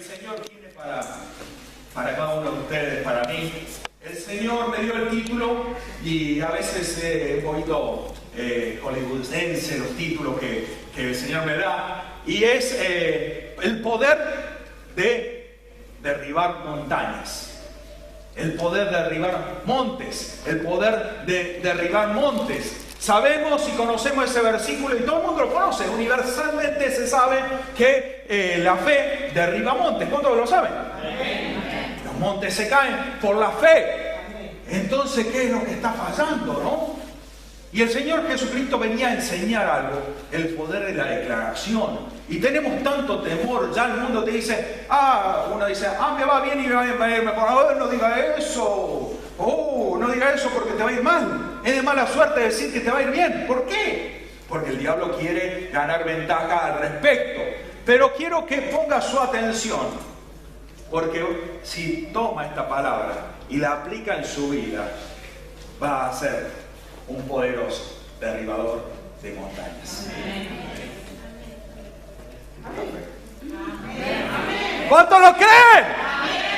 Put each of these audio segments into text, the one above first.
Señor tiene para cada uno de ustedes, para mí. El Señor me dio el título y a veces he oído hollywoodense los títulos que el Señor me da, y es el poder de derribar montañas. El poder de derribar montes, el poder de derribar montes. Sabemos y conocemos ese versículo y todo el mundo lo conoce. Universalmente se sabe que la fe derriba montes. ¿Cuántos lo saben? Los montes se caen por la fe. Entonces, ¿qué es lo que está fallando, no? Y el Señor Jesucristo venía a enseñar algo, el poder de la declaración. Y tenemos tanto temor, ya el mundo te dice, uno dice, me va bien y me va a ir mejor. No diga eso. No diga eso porque te va a ir mal. Es de mala suerte decir que te va a ir bien. ¿Por qué? Porque el diablo quiere ganar ventaja al respecto. Pero quiero que ponga su atención, porque si toma esta palabra y la aplica en su vida, va a ser un poderoso derribador de montañas. ¿Cuántos lo creen?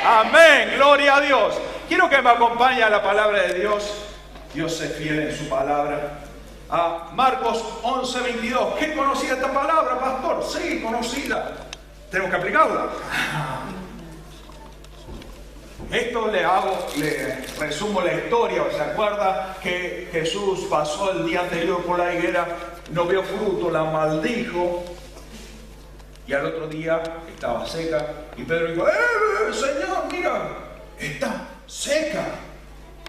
Amén, gloria a Dios. Quiero que me acompañe a la palabra de Dios. Dios es fiel en su palabra. A Marcos 11:22. ¿Qué conocida esta palabra, pastor? Sí, conocida. Tengo que aplicarla. Esto le resumo la historia. ¿Se acuerda que Jesús pasó el día anterior por la higuera, no vio fruto, la maldijo, y al otro día estaba seca, y Pedro dijo, Señor, mira, está seca.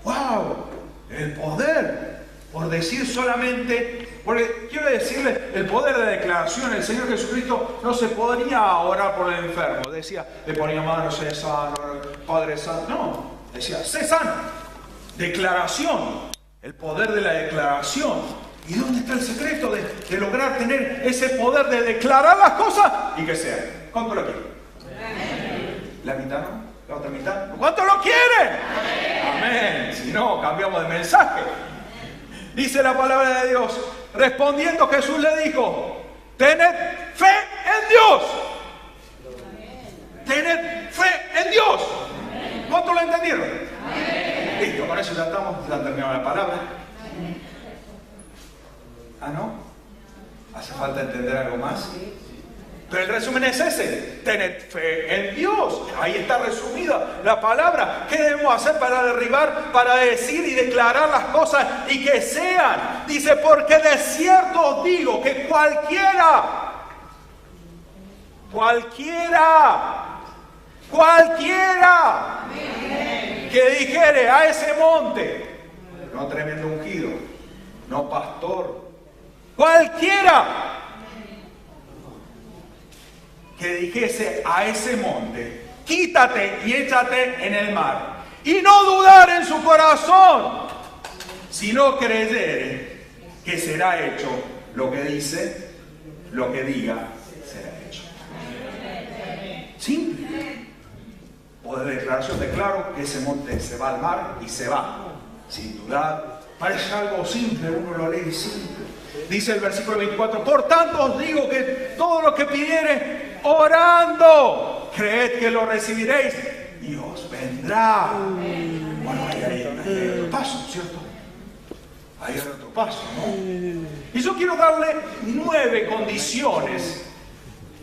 ¡Wow! El poder, por decir solamente, porque quiero decirle, el poder de declaración. El Señor Jesucristo no se podría orar por el enfermo. Decía, le ponía manos, sé sano, Padre Santo. No, decía, sé sano. Declaración, el poder de la declaración. ¿Y dónde está el secreto de lograr tener ese poder de declarar las cosas y que sean? ¿Cuánto lo quieren? ¿La mitad no? ¿La otra mitad? ¿Cuánto lo quieren? Amén. Si no, cambiamos de mensaje. Dice la palabra de Dios, respondiendo Jesús le dijo, tened fe en Dios. Tened fe en Dios. ¿Cuánto lo entendieron? Listo, con eso ya terminamos la palabra. ¿No? ¿Hace falta entender algo más? Pero el resumen es ese, tened fe en Dios. Ahí está resumida la palabra. ¿Qué debemos hacer para derribar, para decir y declarar las cosas y que sean? Dice, porque de cierto os digo que cualquiera que dijere a ese monte, no tremendo ungido, no pastor, cualquiera que dijese a ese monte, quítate y échate en el mar, y no dudar en su corazón, sino creyere que será hecho lo que dice, lo que diga, será hecho. Simple. Poder de declaración, declaro que ese monte se va al mar y se va, sin dudar. Parece algo simple, uno lo lee simple. Dice el versículo 24, por tanto os digo que todo lo que pidiere orando, creed que lo recibiréis y os vendrá. Bueno, hay otro paso, ¿cierto? Hay otro paso, ¿no? Y yo quiero darle 9 condiciones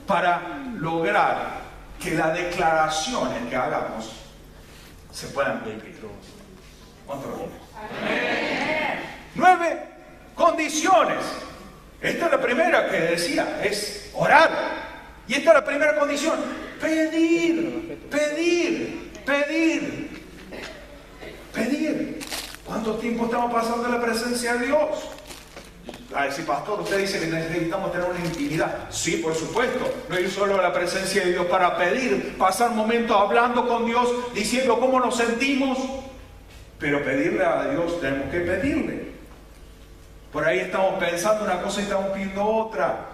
para lograr que las declaraciones que hagamos se puedan cumplir. ¿Cuánto lo tiene? 9 condiciones. Esta es la primera que decía, es orar. Y esta es la primera condición, pedir. ¿Cuánto tiempo estamos pasando en la presencia de Dios? A decir, pastor, usted dice que necesitamos tener una intimidad. Sí, por supuesto, no ir solo a la presencia de Dios para pedir, pasar momentos hablando con Dios, diciendo cómo nos sentimos, pero pedirle a Dios, tenemos que pedirle. Por ahí estamos pensando una cosa y estamos pidiendo otra.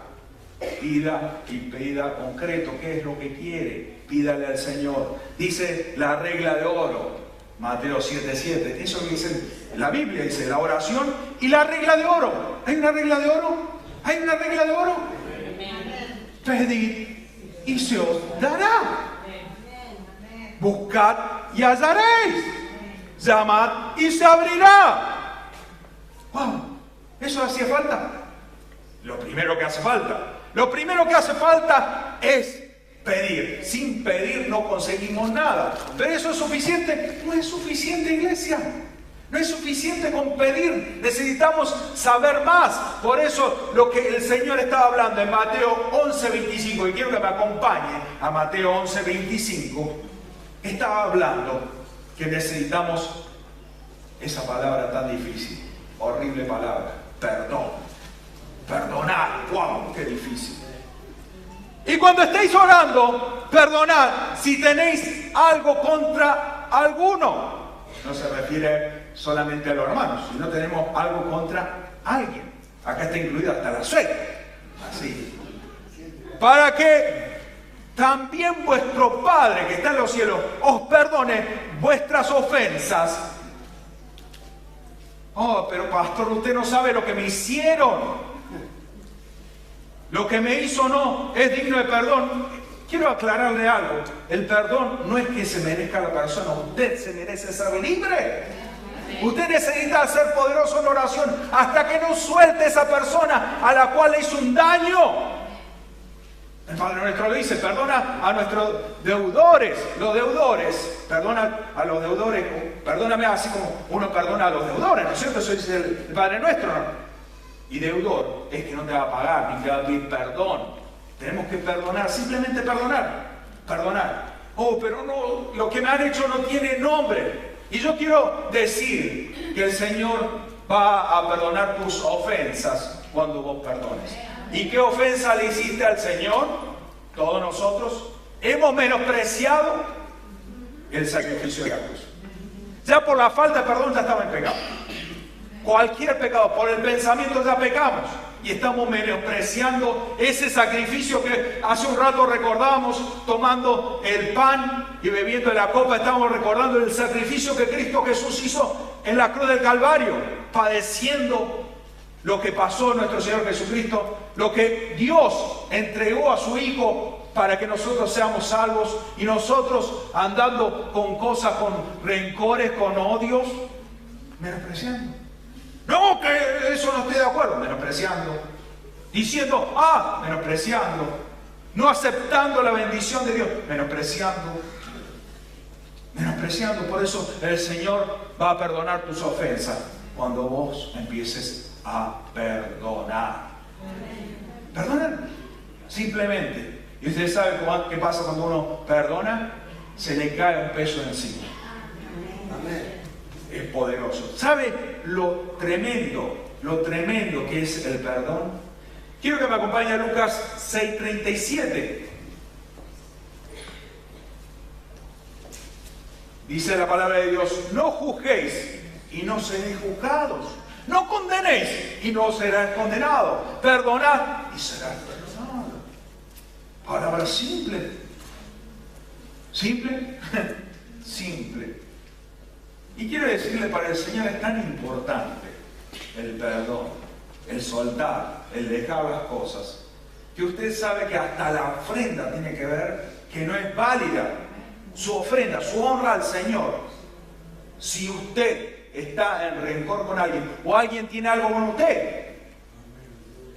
Pida y pida concreto, ¿qué es lo que quiere? Pídale al Señor. Dice la regla de oro, Mateo 7:7. Eso que dice la Biblia, dice la oración y la regla de oro. ¿Hay una regla de oro? ¿Hay una regla de oro? Pedid y se os dará. buscad y hallaréis, llamad y se abrirá. ¡Wow! ¿Eso hacía falta? Lo primero que hace falta es pedir. Sin pedir no conseguimos nada. ¿Pero eso es suficiente? No es suficiente, iglesia. No es suficiente con pedir. Necesitamos saber más. Por eso lo que el Señor estaba hablando en Mateo 11:25, y quiero que me acompañe a Mateo 11:25, estaba hablando que necesitamos esa palabra tan difícil, horrible palabra, perdón. Perdonar, wow, qué difícil. Y cuando estéis orando, perdonad si tenéis algo contra alguno. No se refiere solamente a los hermanos, sino tenemos algo contra alguien. Acá está incluida hasta la suegra. Así. Para que también vuestro Padre que está en los cielos os perdone vuestras ofensas. Oh, pero pastor, usted no sabe lo que me hicieron. Lo que me hizo no es digno de perdón. Quiero aclararle algo. El perdón no es que se merezca la persona. Usted se merece ser libre. Usted necesita ser poderoso en oración hasta que no suelte esa persona a la cual le hizo un daño. El Padre Nuestro le dice, perdona a nuestros deudores. Los deudores, perdona a los deudores. Perdóname así como uno perdona a los deudores, ¿no es cierto? Eso dice el Padre Nuestro, ¿no? Y deudor es que no te va a pagar ni te va a pedir perdón. Tenemos que perdonar, simplemente perdonar. Perdonar. Oh, pero no, lo que me han hecho no tiene nombre. Y yo quiero decir que el Señor va a perdonar tus ofensas cuando vos perdones. ¿Y qué ofensa le hiciste al Señor? Todos nosotros hemos menospreciado el sacrificio de la cruz. Ya por la falta de perdón ya estaba en pecado. Cualquier pecado, por el pensamiento ya pecamos y estamos menospreciando ese sacrificio que hace un rato recordábamos, tomando el pan y bebiendo de la copa. Estamos recordando el sacrificio que Cristo Jesús hizo en la cruz del Calvario, padeciendo lo que pasó en nuestro Señor Jesucristo, lo que Dios entregó a su Hijo para que nosotros seamos salvos, y nosotros andando con cosas, con rencores, con odios, menospreciando. No, que eso no estoy de acuerdo, menospreciando, diciendo, menospreciando, no aceptando la bendición de Dios, menospreciando. Por eso el Señor va a perdonar tus ofensas cuando vos empieces a perdonar. Perdonar, simplemente. Y usted sabe qué pasa cuando uno perdona, se le cae un peso encima. Amén. Es poderoso. ¿Sabe lo tremendo que es el perdón? Quiero que me acompañe a Lucas 6:37. Dice la palabra de Dios, no juzguéis y no seréis juzgados. No condenéis y no serás condenado. Perdonad y serás perdonado. Palabra simple. ¿Simple? Simple. Y quiero decirle, para el Señor es tan importante el perdón, el soltar, el dejar las cosas, que usted sabe que hasta la ofrenda tiene que ver que no es válida. Su ofrenda, su honra al Señor. Si usted está en rencor con alguien o alguien tiene algo con usted,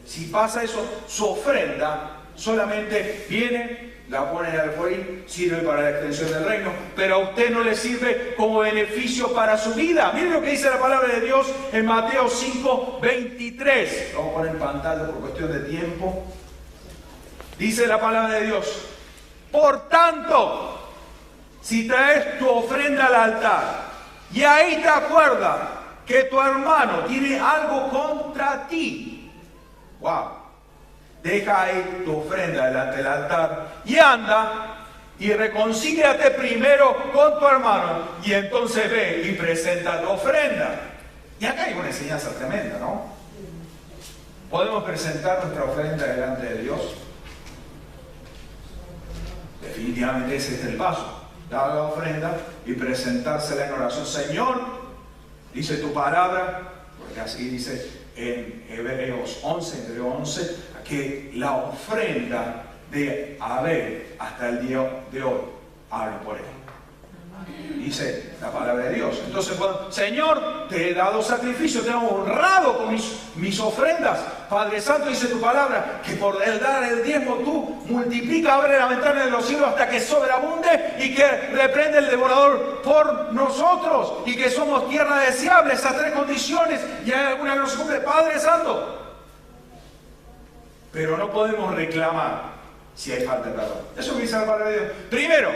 si pasa eso, su ofrenda solamente viene, la pone en el alfolí, sirve para la extensión del reino, pero a usted no le sirve como beneficio para su vida. Miren lo que dice la palabra de Dios en Mateo 5:23. Vamos a poner en pantalla por cuestión de tiempo. Dice la palabra de Dios, por tanto, si traes tu ofrenda al altar y ahí te acuerdas que tu hermano tiene algo contra ti, wow, deja ahí tu ofrenda delante del altar y anda y reconcíliate primero con tu hermano y entonces ve y presenta tu ofrenda. Y acá hay una enseñanza tremenda, ¿no? ¿Podemos presentar nuestra ofrenda delante de Dios? Definitivamente ese es el paso. Dar la ofrenda y presentársela en oración. Señor, dice tu palabra, porque así dice en Hebreos 11, que la ofrenda de Abel hasta el día de hoy habla por él. Dice la palabra de Dios. Entonces, Señor, te he dado sacrificio, te he honrado con mis ofrendas. Padre Santo, dice tu palabra, que por el dar el diezmo tú multiplica, abre la ventana de los cielos hasta que sobreabunde y que reprende el devorador por nosotros y que somos tierra deseable. Esas tres condiciones, y hay alguna que no se cumple. Padre Santo. Pero no podemos reclamar si hay falta de perdón. Eso me dice la palabra de Dios. Primero,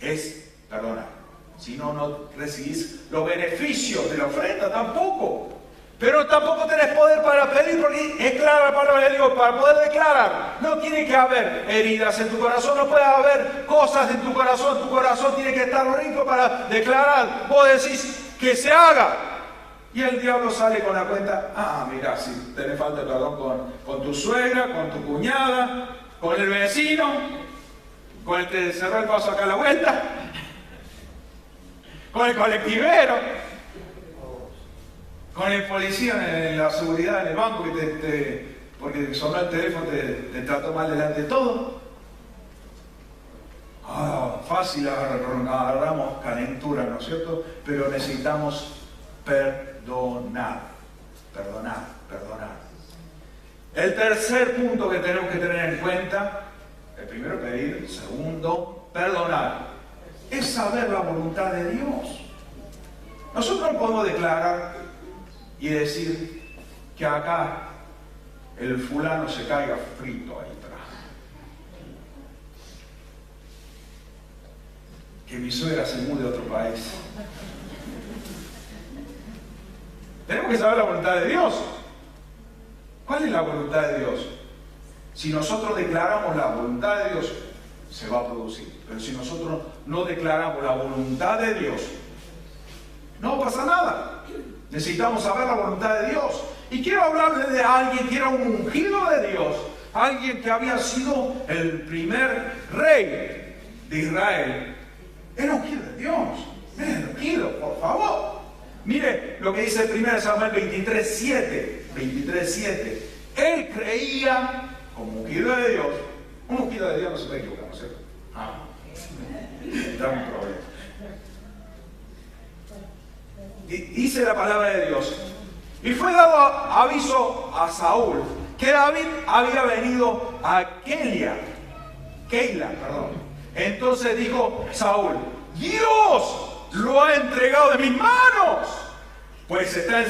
es perdonar. Si no, no recibís los beneficios de la ofrenda tampoco. Pero tampoco tenés poder para pedir, porque es clara la palabra de Dios. Para poder declarar, no tiene que haber heridas en tu corazón, no puede haber cosas en tu corazón tiene que estar rico para declarar. Vos decís que se haga. Y el diablo sale con la cuenta, mira, si tenés falta de perdón con tu suegra, con tu cuñada, con el vecino, con el que te cerró el paso acá a la vuelta, con el colectivero, con el policía en la seguridad en el banco que porque sonó el teléfono te trató mal delante de todo. Fácil agarramos calentura, ¿no es cierto? Pero necesitamos perdonar. El tercer punto que tenemos que tener en cuenta, el primero pedir, el segundo, perdonar. Es saber la voluntad de Dios. Nosotros no podemos declarar y decir que acá el fulano se caiga frito ahí atrás. Que mi suegra se mude a otro país. Tenemos que saber la voluntad de Dios. ¿Cuál es la voluntad de Dios? Si nosotros declaramos la voluntad de Dios, se va a producir. Pero si nosotros no declaramos la voluntad de Dios, no pasa nada. Necesitamos saber la voluntad de Dios. Y quiero hablarle de alguien que era un ungido de Dios, alguien que había sido el primer rey de Israel. Era ungido de Dios. Era ungido, por favor. Mire lo que dice 1 Samuel 23:7. Él creía como ungido de Dios. Un ungido de Dios no se puede equivocar, ¿no es cierto? Está un problema. Dice la palabra de Dios. Y fue dado aviso a Saúl que David había venido a Keila. Entonces dijo Saúl: Dios lo ha entregado de mis manos, pues está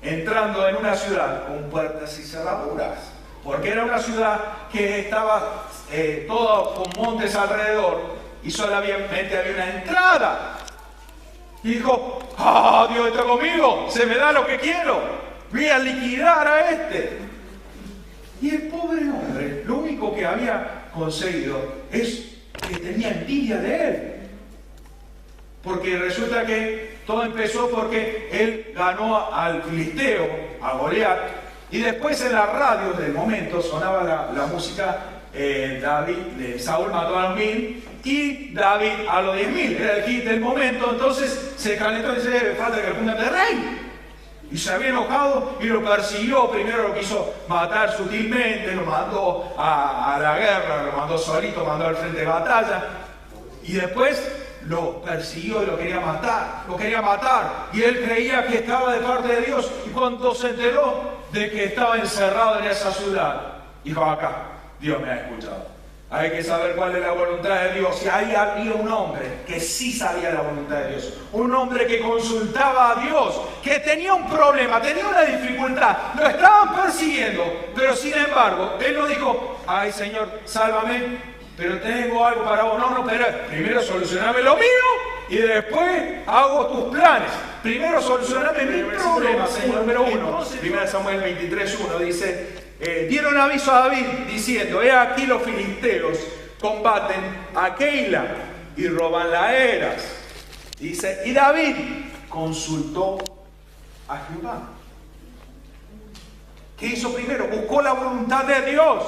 entrando en una ciudad con puertas y cerraduras, porque era una ciudad que estaba toda con montes alrededor y solamente había una entrada. Y dijo: Dios está conmigo, se me da lo que quiero, voy a liquidar a este. Y el pobre hombre, lo único que había conseguido es que tenía envidia de él. Porque resulta que todo empezó porque él ganó al filisteo, a Goliat, y después en las radios del momento sonaba la música, Saúl mató a los 1000 y David a los 10.000, era el hit del momento. Entonces se calentó y dice: falta que lo pongan de rey. Y se había enojado y lo persiguió. Primero lo quiso matar sutilmente, lo mandó a la guerra, lo mandó solito, lo mandó al frente de batalla, y después lo persiguió y lo quería matar, y él creía que estaba de parte de Dios. Y cuando se enteró de que estaba encerrado en esa ciudad, dijo: acá Dios me ha escuchado. Hay que saber cuál es la voluntad de Dios. Y ahí había un hombre que sí sabía la voluntad de Dios, un hombre que consultaba a Dios, que tenía un problema, tenía una dificultad, lo estaban persiguiendo, pero sin embargo él no dijo: ay Señor, sálvame, pero tengo algo para vos. No, pero primero solucioname lo mío y después hago tus planes. Primero solucioname mi problema, Señor. Número 1, 1 Samuel 23:1 dice: dieron aviso a David diciendo: he aquí los filisteos combaten a Keila y roban laderas. Dice: y David consultó a Jehová. ¿Qué hizo primero? Buscó la voluntad de Dios,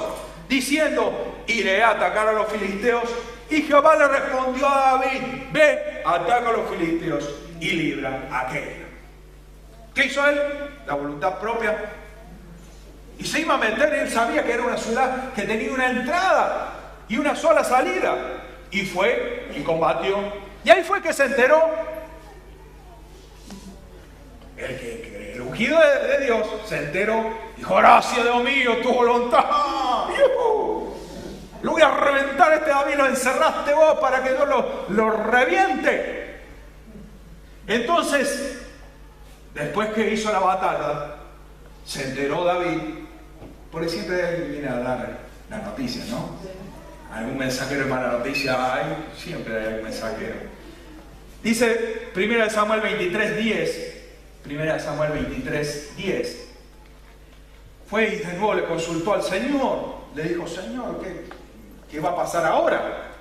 diciendo: iré a atacar a los filisteos. Y Jehová le respondió a David: ve, ataca a los filisteos y libra a Keila. ¿Qué hizo él? La voluntad propia. Y se iba a meter. Él sabía que era una ciudad que tenía una entrada y una sola salida. y fue y combatió. Y ahí fue que se enteró el ungido de Dios, se enteró, dijo: gracias, Dios mío, tu voluntad. Lo voy a reventar este David, lo encerraste vos para que Dios lo reviente. Entonces, después que hizo la batalla, se enteró David, porque siempre viene a dar la noticia, ¿no? Algún mensajero de mala noticia hay, siempre hay algún mensajero. Dice 1 Samuel 23:10, 1 Samuel 23:10, fue y de nuevo le consultó al Señor, le dijo: Señor, ¿qué va a pasar ahora?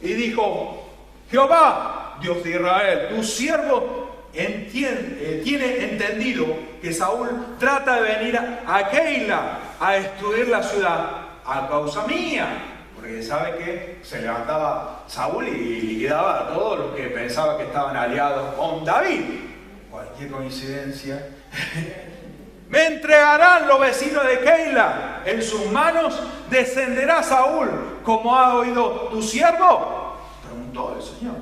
Y dijo: Jehová, Dios de Israel, tu siervo tiene entendido que Saúl trata de venir a Keila a destruir la ciudad a causa mía. Porque sabe que se levantaba Saúl y liquidaba a todos los que pensaba que estaban aliados con David. Cualquier coincidencia. Me entregarán los vecinos de Keila en sus manos. ¿Descenderá Saúl como ha oído tu siervo?, preguntó el Señor.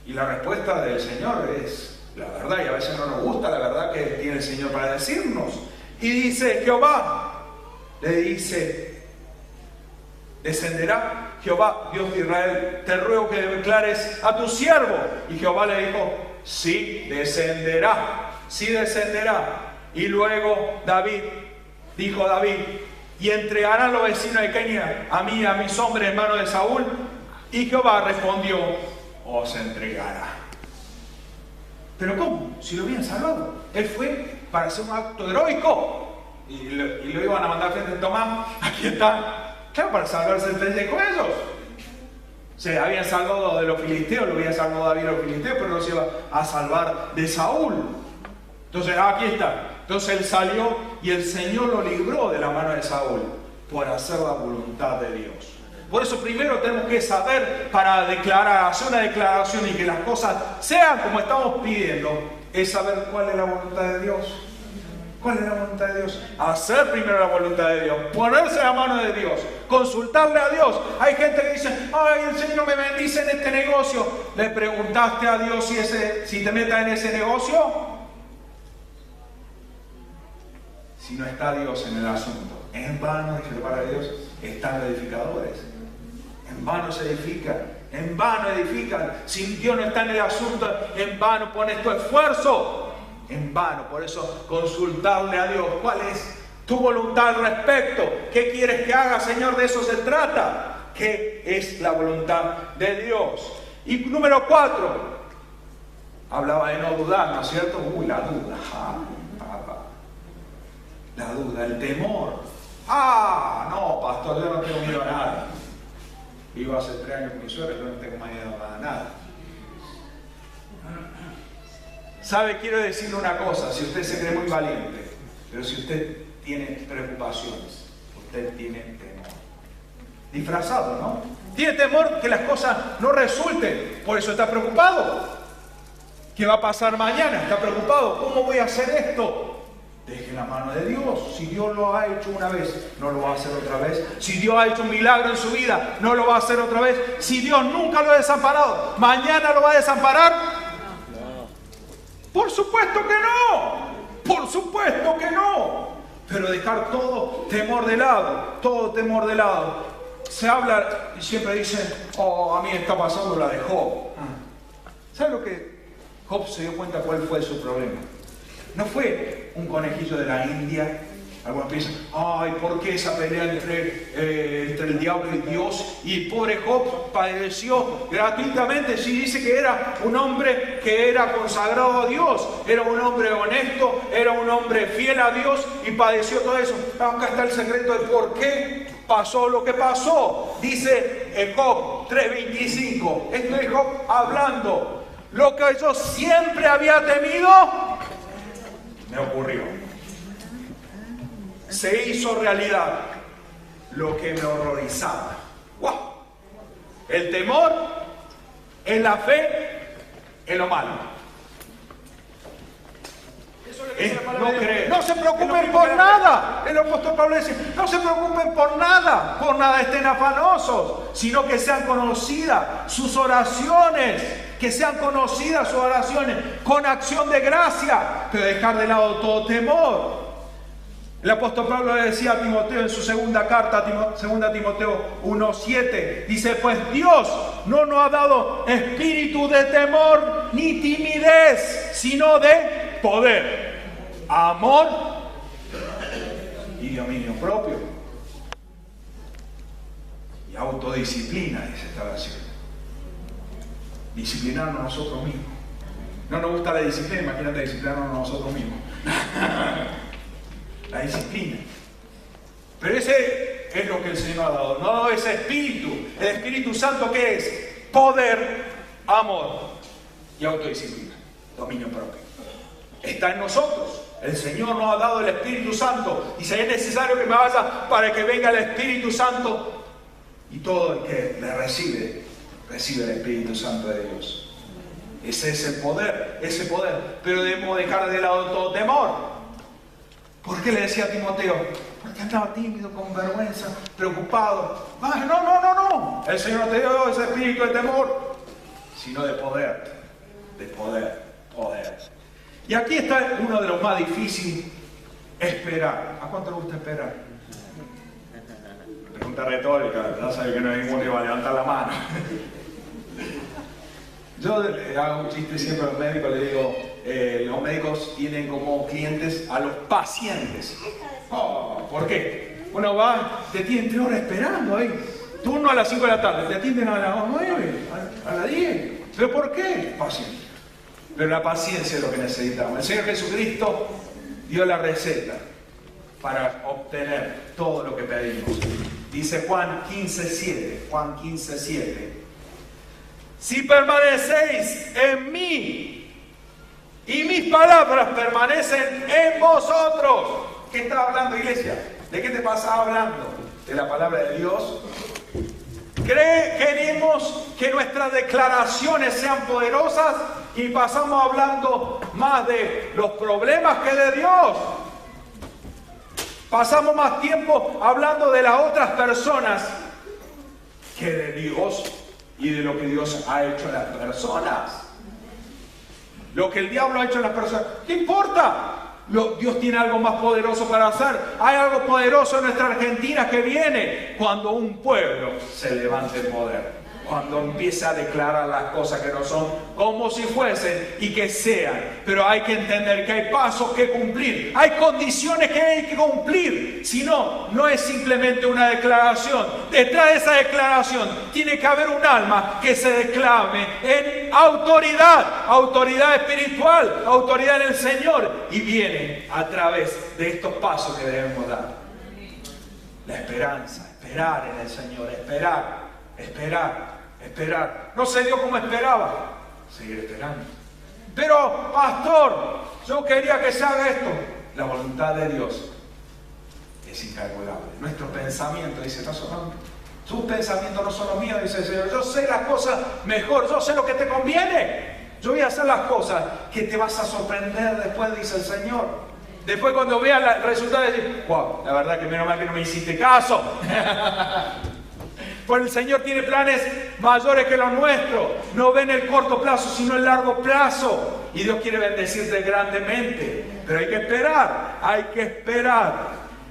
Y la respuesta del Señor es la verdad, y a veces no nos gusta la verdad que tiene el Señor para decirnos. Y dice Jehová, le dice: ¿descenderá Jehová, Dios de Israel? Te ruego que declares a tu siervo. Y Jehová le dijo: sí, descenderá, sí descenderá. Y luego dijo David: y entregarán los vecinos de Keila a mí y a mis hombres en manos de Saúl. Y Jehová respondió: os entregará. ¿Pero cómo? Si lo habían salvado. Él fue para hacer un acto heroico. Y lo iban a mandar frente a Tomás. Aquí está. Claro, para salvarse el pellejo de ellos. Se habían salvado de los filisteos, lo había salvado David de los filisteos, pero no se iba a salvar de Saúl. Entonces, aquí está. Entonces él salió y el Señor lo libró de la mano de Saúl por hacer la voluntad de Dios. Por eso primero tenemos que saber, para hacer una declaración y que las cosas sean como estamos pidiendo, es saber cuál es la voluntad de Dios. ¿Cuál es la voluntad de Dios? Hacer primero la voluntad de Dios, ponerse a la mano de Dios, consultarle a Dios. Hay gente que dice: ay, el Señor me bendice en este negocio. ¿Le preguntaste a Dios si te metas en ese negocio? Si no está Dios en el asunto, en vano, dice la palabra de Dios, están los edificadores. En vano se edifican, en vano edifican. Si Dios no está en el asunto, en vano pones tu esfuerzo. En vano. Por eso consultarle a Dios: ¿cuál es tu voluntad al respecto? ¿Qué quieres que haga, Señor? De eso se trata. ¿Qué es la voluntad de Dios? Y número 4, hablaba de no dudar, ¿no es cierto? La duda. La duda, el temor. No, pastor, yo no tengo miedo a nada. Vivo hace 3 años con mi suegra, yo no tengo miedo a nada. ¿Sabe? Quiero decirle una cosa: si usted se cree muy valiente, pero si usted tiene preocupaciones, usted tiene temor. Disfrazado, ¿no? Tiene temor que las cosas no resulten, por eso está preocupado. ¿Qué va a pasar mañana? Está preocupado. ¿Cómo voy a hacer esto? Deje la mano de Dios. Si Dios lo ha hecho una vez, no lo va a hacer otra vez. Si Dios ha hecho un milagro en su vida, no lo va a hacer otra vez. Si Dios nunca lo ha desamparado, ¿mañana lo va a desamparar? No. Por supuesto que no. Por supuesto que no. Pero dejar todo temor de lado. Todo temor de lado. Se habla y siempre dicen: a mí está pasando la de Job. ¿Sabe lo que Job se dio cuenta cuál fue su problema? No fue un conejillo de la India. Algunos piensan: ¿por qué esa pelea entre el diablo y Dios? Y el pobre Job padeció gratuitamente. Sí, dice que era un hombre que era consagrado a Dios, era un hombre honesto, era un hombre fiel a Dios y padeció todo eso. Acá está el secreto de por qué pasó lo que pasó. Dice Job 3:25. Esto es Job hablando: lo que yo siempre había temido me ocurrió. Se hizo realidad lo que me horrorizaba. ¡Wow! El temor es la fe en lo malo. Eso le no creer. No se preocupen por nada. El apóstol Pablo dice, no se preocupen por nada estén afanosos, sino que sean conocidas sus oraciones, con acción de gracia, pero dejar de lado todo temor. El apóstol Pablo le decía a Timoteo en su segunda carta, 2 Timoteo 1:7, dice, pues Dios no nos ha dado espíritu de temor ni timidez, sino de poder, amor y dominio propio. Y autodisciplina, dice esta versión. Disciplinarnos nosotros mismos. No nos gusta la disciplina, imagínate disciplinarnos nosotros mismos. La disciplina. Pero ese es lo que el Señor ha dado. No, ese espíritu. El Espíritu Santo, ¿qué es? Poder, amor y autodisciplina. Dominio propio. Está en nosotros. El Señor nos ha dado el Espíritu Santo. Y si es necesario que me vaya para que venga el Espíritu Santo. Y todo el que le recibe el Espíritu Santo de Dios. Ese es el poder, pero debemos dejar de lado todo temor. ¿Por qué le decía a Timoteo? Porque andaba tímido, con vergüenza, preocupado. No. El Señor no te dio ese espíritu de temor, sino de poder. Y aquí está uno de los más difíciles, esperar. ¿A cuánto le gusta esperar? Pregunta retórica, ya sabe que no hay ninguno que va a levantar la mano. Yo le hago un chiste siempre a los médicos, le digo, los médicos tienen como clientes a los pacientes. ¿Por qué? Uno va, te tienen 3 horas esperando ahí. Turno a las 5 de la tarde, te atienden a las 9, a las 10. ¿Pero por qué? Paciencia. Pero la paciencia es lo que necesitamos. El Señor Jesucristo dio la receta para obtener todo lo que pedimos. Dice Juan 15:7. Si permanecéis en mí y mis palabras permanecen en vosotros. ¿Qué está hablando, iglesia? ¿De qué te pasa hablando? ¿De la palabra de Dios? Queremos que nuestras declaraciones sean poderosas y pasamos hablando más de los problemas que de Dios. Pasamos más tiempo hablando de las otras personas que de Dios y de lo que Dios ha hecho en las personas. Lo que el diablo ha hecho en las personas, ¿qué importa? Dios tiene algo más poderoso para hacer. Hay algo poderoso en nuestra Argentina que viene cuando un pueblo se levante en poder. Cuando empieza a declarar las cosas que no son como si fuesen y que sean. Pero hay que entender que hay pasos que cumplir. Hay condiciones que hay que cumplir. Si no, no es simplemente una declaración. Detrás de esa declaración tiene que haber un alma que se declame en autoridad. Autoridad espiritual, autoridad en el Señor. Y viene a través de estos pasos que debemos dar. La esperanza, esperar en el Señor, esperar. No se dio como esperaba. Seguir esperando. Pero, pastor, yo quería que se haga esto. La voluntad de Dios es incalculable. Nuestro pensamiento, dice, tus pensamientos no son los míos, dice el Señor. Yo sé las cosas mejor, yo sé lo que te conviene. Yo voy a hacer las cosas que te vas a sorprender después, dice el Señor. Después cuando veas el resultado, decir, wow, la verdad que menos mal que no me hiciste caso. Pues el Señor tiene planes mayores que los nuestros. No ve en el corto plazo, sino en el largo plazo. Y Dios quiere bendecirte grandemente. Pero hay que esperar.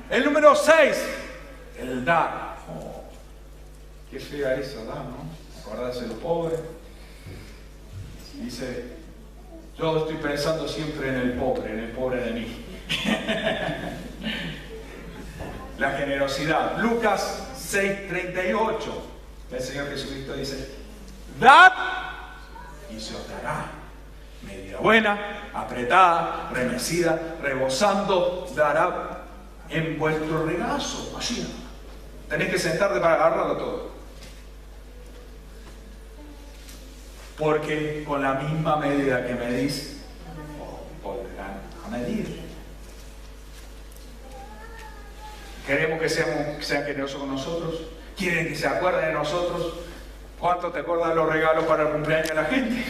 El número 6, el dar. Qué fea eso, dar, ¿no? Acordarse del pobre. Dice, yo estoy pensando siempre en el pobre de mí. La generosidad. Lucas 6:38, el Señor Jesucristo dice, dad y se os dará. Medida buena, apretada, remecida, rebosando, dará en vuestro regazo. Así, tenés que sentarte para agarrarlo todo. Porque con la misma medida que medís, volverán a medir. Queremos que sean generosos con nosotros. Quieren que se acuerden de nosotros. ¿Cuánto te acuerdas de los regalos para el cumpleaños de la gente?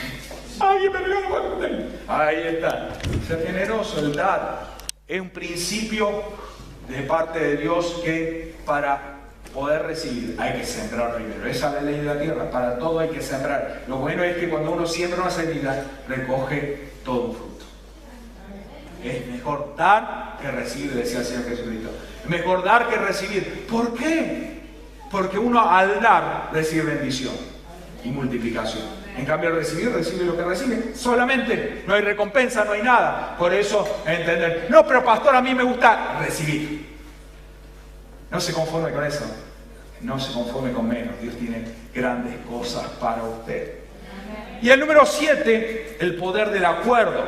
Alguien me regaló para cumpleaños. Ahí está. Ser generoso, el dar. Es un principio de parte de Dios que para poder recibir hay que sembrar primero. Esa es la ley de la tierra. Para todo hay que sembrar. Lo bueno es que cuando uno siembra una semilla, recoge todo un fruto. Es mejor dar que recibir, decía el Señor Jesucristo. Es mejor dar que recibir. ¿Por qué? Porque uno al dar recibe bendición y multiplicación. En cambio, al recibir, recibe lo que recibe. Solamente, no hay recompensa, no hay nada. Por eso, entender, no, pero pastor, a mí me gusta recibir. No se conforme con eso. No se conforme con menos. Dios tiene grandes cosas para usted. Y el número 7, el poder del acuerdo.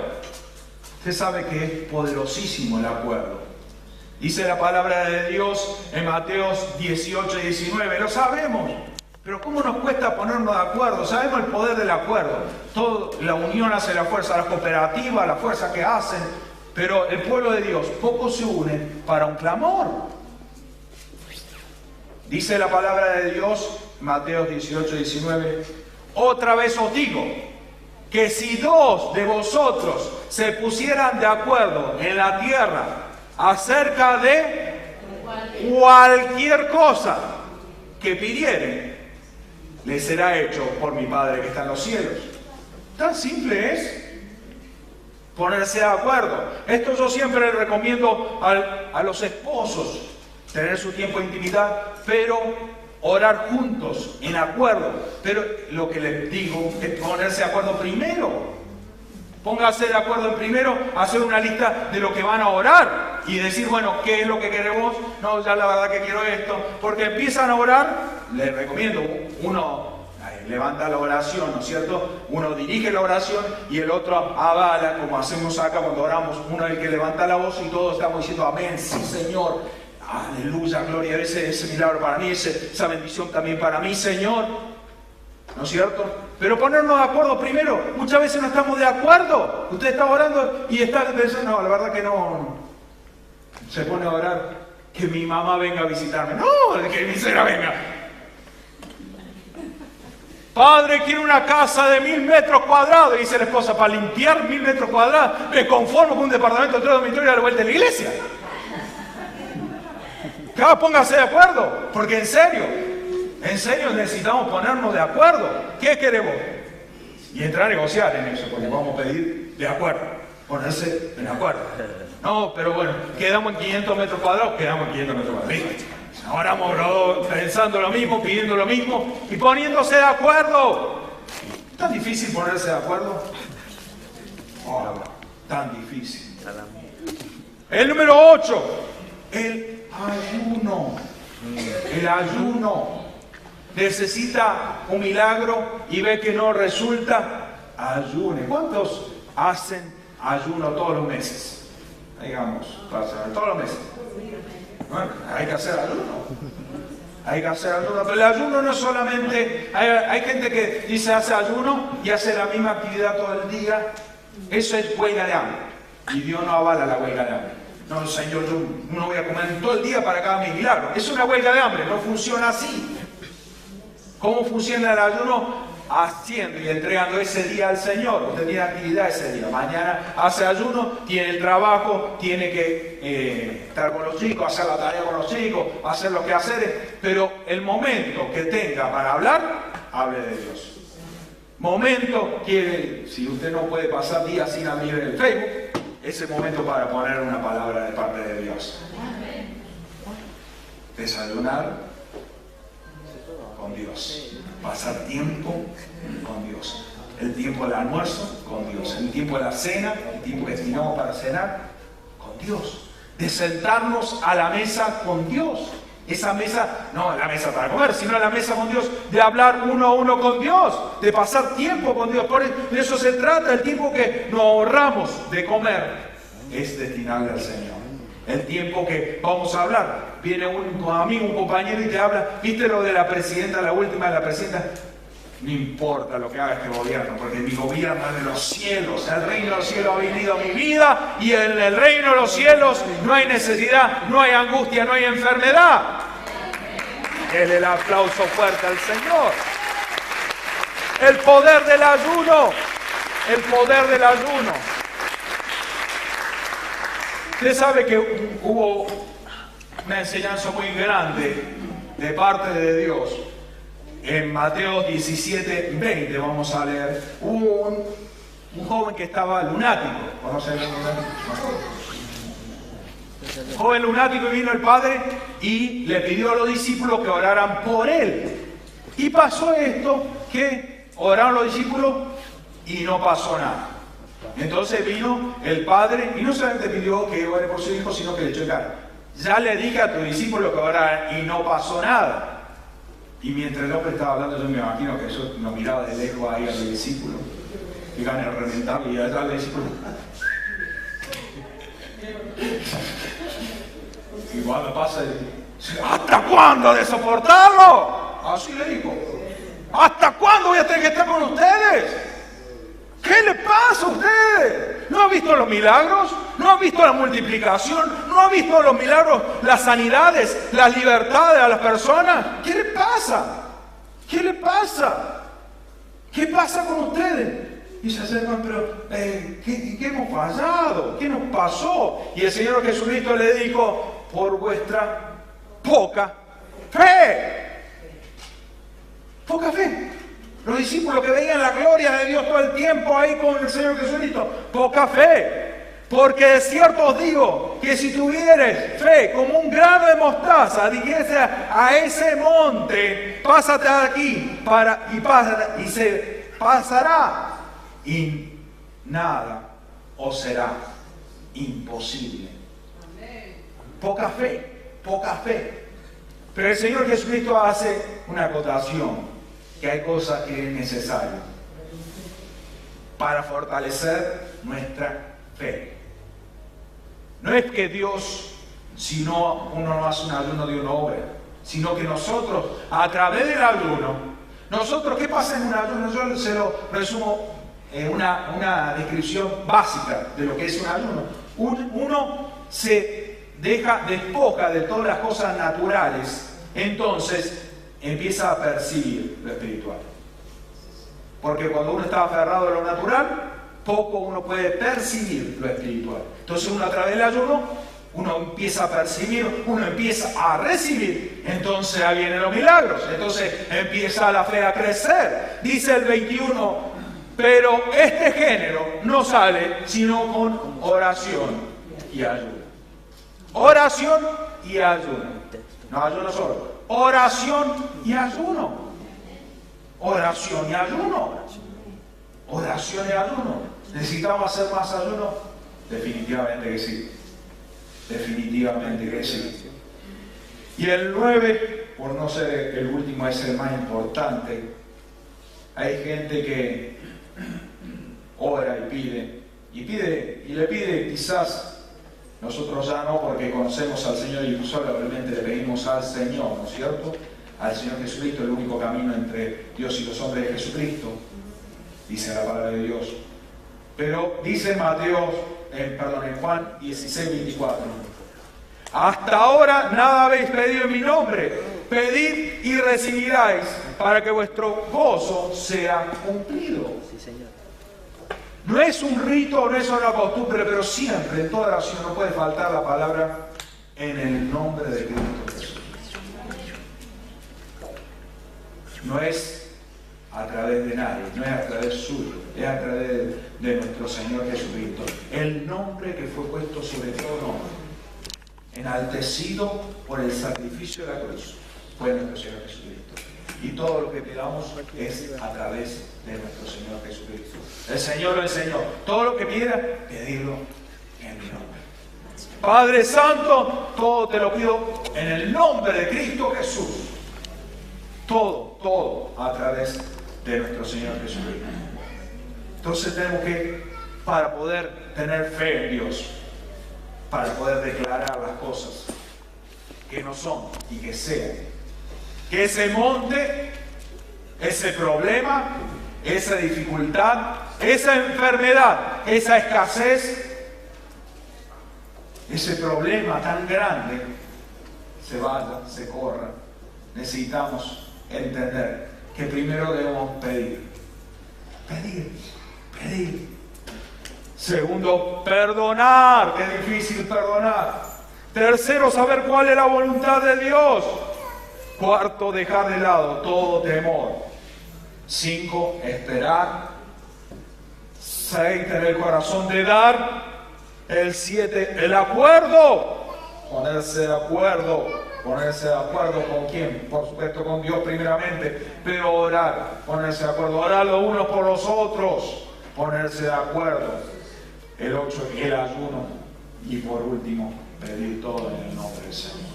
Usted sabe que es poderosísimo el acuerdo. Dice la palabra de Dios en Mateo 18 y 19. Lo sabemos. Pero ¿cómo nos cuesta ponernos de acuerdo? Sabemos el poder del acuerdo. La unión hace la fuerza, la cooperativa, la fuerza que hacen. Pero el pueblo de Dios, poco se une para un clamor. Dice la palabra de Dios, Mateo 18, 19. Otra vez os digo, que si 2 de vosotros se pusieran de acuerdo en la tierra acerca de cualquier cosa que pidieren, les será hecho por mi Padre que está en los cielos. Tan simple es ponerse de acuerdo. Esto yo siempre le recomiendo a los esposos, tener su tiempo de intimidad, pero orar juntos, en acuerdo. Pero lo que les digo es ponerse de acuerdo primero. Póngase de acuerdo en primero, hacer una lista de lo que van a orar y decir, bueno, ¿qué es lo que queremos? No, ya la verdad que quiero esto. Porque empiezan a orar, les recomiendo, uno levanta la oración, ¿no es cierto? Uno dirige la oración y el otro avala, como hacemos acá cuando oramos. Uno es el que levanta la voz y todos estamos diciendo, amén, sí Señor, aleluya, gloria a ese milagro para mí, esa bendición también para mí, Señor. ¿No es cierto? Pero ponernos de acuerdo primero. Muchas veces no estamos de acuerdo. Usted está orando y está pensando, no, la verdad que no. Se pone a orar, que mi mamá venga a visitarme. No, que mi suegra venga. Padre, quiero una casa de 1000 metros cuadrados. Y dice la esposa, para limpiar 1000 metros cuadrados, me conformo con un departamento de 3 dormitorios a la vuelta de la iglesia. Claro, póngase de acuerdo, porque en serio necesitamos ponernos de acuerdo. ¿Qué queremos? Y entrar a negociar en eso, porque vamos a pedir de acuerdo, ponerse de acuerdo. No, pero bueno, quedamos en 500 metros cuadrados, quedamos en 500 metros cuadrados. Ahora vamos pensando lo mismo, pidiendo lo mismo y poniéndose de acuerdo. ¿Tan difícil ponerse de acuerdo? Oh, tan difícil. El número 8, el ayuno. El ayuno. Necesita un milagro y ve que no resulta, ayune. ¿Cuántos hacen ayuno todos los meses? Digamos, todos los meses. Bueno, hay que hacer ayuno. Hay que hacer ayuno. Pero el ayuno no es solamente... Hay gente que dice hace ayuno y hace la misma actividad todo el día. Eso es huelga de hambre. Y Dios no avala la huelga de hambre. No, Señor, yo no voy a comer todo el día para cada mi milagro. Es una huelga de hambre, no funciona así. ¿Cómo funciona el ayuno? Haciendo y entregando ese día al Señor. Usted tiene actividad ese día. Mañana hace ayuno, tiene el trabajo, tiene que estar con los chicos, hacer la tarea con los chicos, hacer los quehaceres. Pero el momento que tenga para hablar, hable de Dios. Momento que, si usted no puede pasar días sin abrir el Facebook, ese momento para poner una palabra de parte de Dios. Desayunar con Dios. Pasar tiempo con Dios. El tiempo del almuerzo con Dios. El tiempo de la cena, el tiempo que destinamos para cenar con Dios. De sentarnos a la mesa con Dios. Esa mesa, no la mesa para comer, sino la mesa con Dios, de hablar uno a uno con Dios, de pasar tiempo con Dios. Por eso se trata, el tiempo que nos ahorramos de comer es destinarle al Señor. El tiempo que vamos a hablar, viene un amigo, un compañero y te habla, ¿viste lo de la presidenta, la última de la presidenta? No importa lo que haga este gobierno, porque mi gobierno es de los cielos, el reino de los cielos ha venido a mi vida y en el reino de los cielos no hay necesidad, no hay angustia, no hay enfermedad. Denle el aplauso fuerte al Señor. El poder del ayuno. el poder del ayuno. Usted sabe que hubo una enseñanza muy grande de parte de Dios. En Mateo 17:20 vamos a leer, hubo un joven que estaba lunático. ¿Conocen el lunático? Joven lunático, y vino el padre y le pidió a los discípulos que oraran por él. Y pasó esto, que oraron los discípulos y no pasó nada. Entonces vino el padre y no solamente pidió que ore por su hijo, sino que le echó en cara: ya le dije a tu discípulo que oraran y no pasó nada. Y mientras el hombre estaba hablando, yo me imagino que yo lo miraba de lejos ahí al discípulo, y gané a reventarlo, y allá al discípulo. Y cuando pasa, ¿hasta cuándo de soportarlo? Así le dijo. ¿Hasta cuándo voy a tener que estar con ustedes? ¿Qué le pasa a ustedes? ¿No han visto los milagros? ¿No han visto la multiplicación? ¿No han visto los milagros, las sanidades, las libertades a las personas? ¿Qué le pasa? ¿Qué le pasa? ¿Qué pasa con ustedes? Y se acercan, pero ¿qué hemos fallado? ¿Qué nos pasó? Y el Señor Jesucristo le dijo: por vuestra poca fe. Poca fe. Los discípulos que veían la gloria de Dios todo el tiempo ahí con el Señor Jesucristo, poca fe. Porque de cierto os digo que si tuvieres fe como un grano de mostaza, dijese a ese monte: pásate de aquí y se pasará, y nada os será imposible. Poca fe, poca fe. Pero el Señor Jesucristo hace una acotación, que hay cosas que es necesario para fortalecer nuestra fe. No es que Dios, si no uno no hace un ayuno de una obra, sino que nosotros, a través del ayuno, ¿qué pasa en un ayuno? Yo se lo resumo en una descripción básica de lo que es un ayuno. Uno se despoja de todas las cosas naturales, entonces empieza a percibir lo espiritual. Porque cuando uno está aferrado a lo natural, poco uno puede percibir lo espiritual. Entonces uno, a través del ayuno, uno empieza a percibir, uno empieza a recibir. Entonces ahí vienen los milagros. Entonces empieza la fe a crecer. Dice el 21, pero este género no sale sino con oración y ayuno. Oración y ayuno. No ayuno solo. Oración y ayuno. Oración y ayuno. Oración y ayuno. ¿Necesitamos hacer más ayuno? Definitivamente que sí. Definitivamente que sí. Y el 9, por no ser el último, es el más importante. Hay gente que ora y le pide quizás. Nosotros ya no, porque conocemos al Señor y solamente le pedimos al Señor, ¿no es cierto? Al Señor Jesucristo, el único camino entre Dios y los hombres de Jesucristo, dice la palabra de Dios. Pero dice en Juan 16:24, hasta ahora nada habéis pedido en mi nombre, pedid y recibiráis, para que vuestro gozo sea cumplido. Sí, Señor. No es un rito, no es una costumbre, pero siempre en toda oración no puede faltar la palabra en el nombre de Cristo Jesús. No es a través de nadie, no es a través suyo, es a través de nuestro Señor Jesucristo. El nombre que fue puesto sobre todo nombre, enaltecido por el sacrificio de la cruz, fue nuestro Señor Jesucristo. Y todo lo que pidamos es a través de nuestro Señor Jesucristo. El Señor lo enseñó. Todo lo que pida, pedirlo en mi nombre. Padre Santo, todo te lo pido en el nombre de Cristo Jesús. Todo a través de nuestro Señor Jesucristo. Entonces tenemos que, para poder tener fe en Dios, para poder declarar las cosas que no son y que sean, que ese monte, ese problema, esa dificultad, esa enfermedad, esa escasez, ese problema tan grande, se vaya, se corra. Necesitamos entender que primero debemos pedir pedir. Segundo, perdonar. Es difícil perdonar. Tercero, saber cuál es la voluntad de Dios. Cuarto, dejar de lado todo temor. 5, esperar. 6, tener el corazón de dar. El 7, el acuerdo. Ponerse de acuerdo. Ponerse de acuerdo con quién, por supuesto con Dios primeramente, pero orar, ponerse de acuerdo, orar los unos por los otros, ponerse de acuerdo. El 8, el ayuno. Y por último, pedir todo en el nombre del Señor.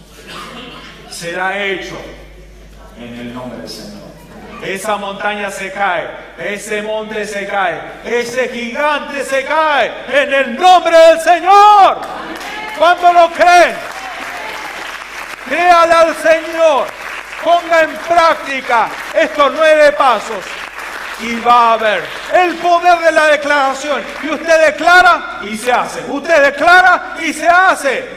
Será hecho en el nombre del Señor. Esa montaña se cae, ese monte se cae, ese gigante se cae en el nombre del Señor. ¿Cuánto lo creen? Créale al Señor, ponga en práctica estos 9 pasos y va a ver el poder de la declaración. Y usted declara y se hace. Usted declara y se hace.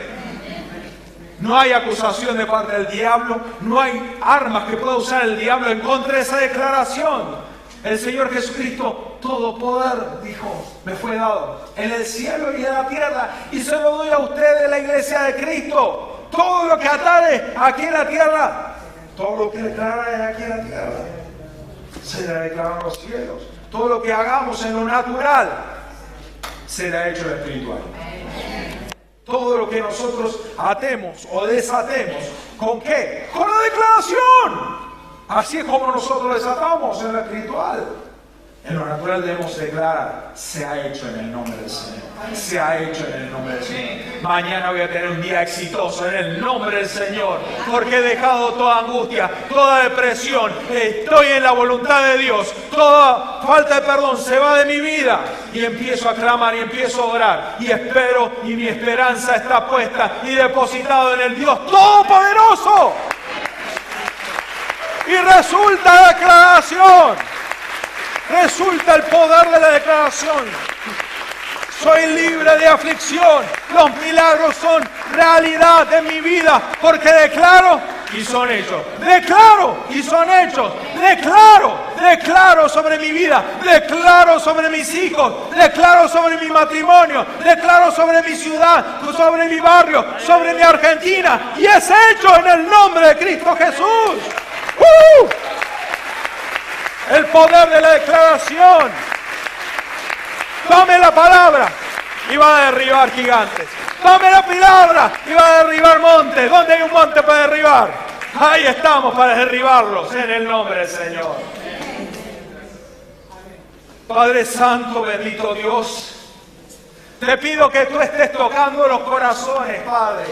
No hay acusación de parte del diablo, no hay armas que pueda usar el diablo en contra de esa declaración. El Señor Jesucristo, todo poder, dijo, me fue dado en el cielo y en la tierra, y se lo doy a ustedes, la iglesia de Cristo. Todo lo que atare aquí en la tierra, todo lo que declarare aquí en la tierra, será declarado en los cielos. Todo lo que hagamos en lo natural, será hecho en lo espiritual. Todo lo que nosotros atemos o desatemos, ¿con qué? Con la declaración. Así es como nosotros desatamos en lo espiritual. En lo natural debemos declarar, se ha hecho en el nombre del Señor. Se ha hecho en el nombre del Señor. Mañana voy a tener un día exitoso en el nombre del Señor. Porque he dejado toda angustia, toda depresión. Estoy en la voluntad de Dios. Toda falta de perdón se va de mi vida. Y empiezo a clamar y empiezo a orar. Y espero y mi esperanza está puesta y depositado en el Dios Todopoderoso. Y resulta la declaración. Resulta el poder de la declaración. Soy libre de aflicción. Los milagros son realidad en mi vida porque declaro y son hechos. Declaro y son hechos. Declaro sobre mi vida. Declaro sobre mis hijos. Declaro sobre mi matrimonio. Declaro sobre mi ciudad, sobre mi barrio, sobre mi Argentina. Y es hecho en el nombre de Cristo Jesús. El poder de la declaración. Tome la palabra y va a derribar gigantes. Tome la palabra y va a derribar montes. ¿Dónde hay un monte para derribar? Ahí estamos para derribarlos en el nombre del Señor. Padre Santo, bendito Dios, te pido que tú estés tocando los corazones, Padre.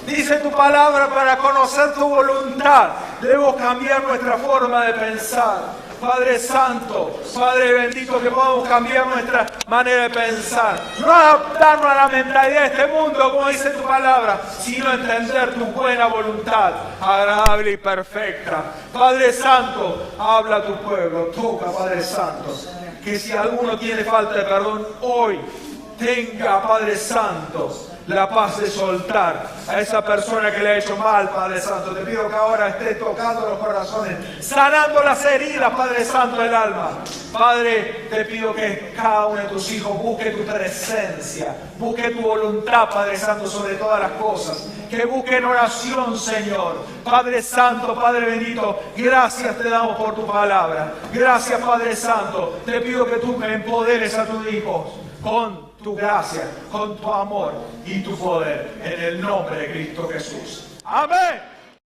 Dice tu palabra, para conocer tu voluntad debemos cambiar nuestra forma de pensar. Padre Santo, Padre bendito, que podamos cambiar nuestra manera de pensar. No adaptarnos a la mentalidad de este mundo, como dice tu palabra, sino entender tu buena voluntad, agradable y perfecta. Padre Santo, habla a tu pueblo, toca, Padre Santo, que si alguno tiene falta de perdón, hoy tenga, Padre Santo, la paz de soltar a esa persona que le ha hecho mal, Padre Santo. Te pido que ahora estés tocando los corazones, sanando las heridas, Padre Santo, del alma. Padre, te pido que cada uno de tus hijos busque tu presencia, busque tu voluntad, Padre Santo, sobre todas las cosas. Que busque en oración, Señor. Padre Santo, Padre bendito, gracias te damos por tu palabra. Gracias, Padre Santo. Te pido que tú me empoderes a tus hijos con tu gracia, con tu amor y tu poder, en el nombre de Cristo Jesús. Amén.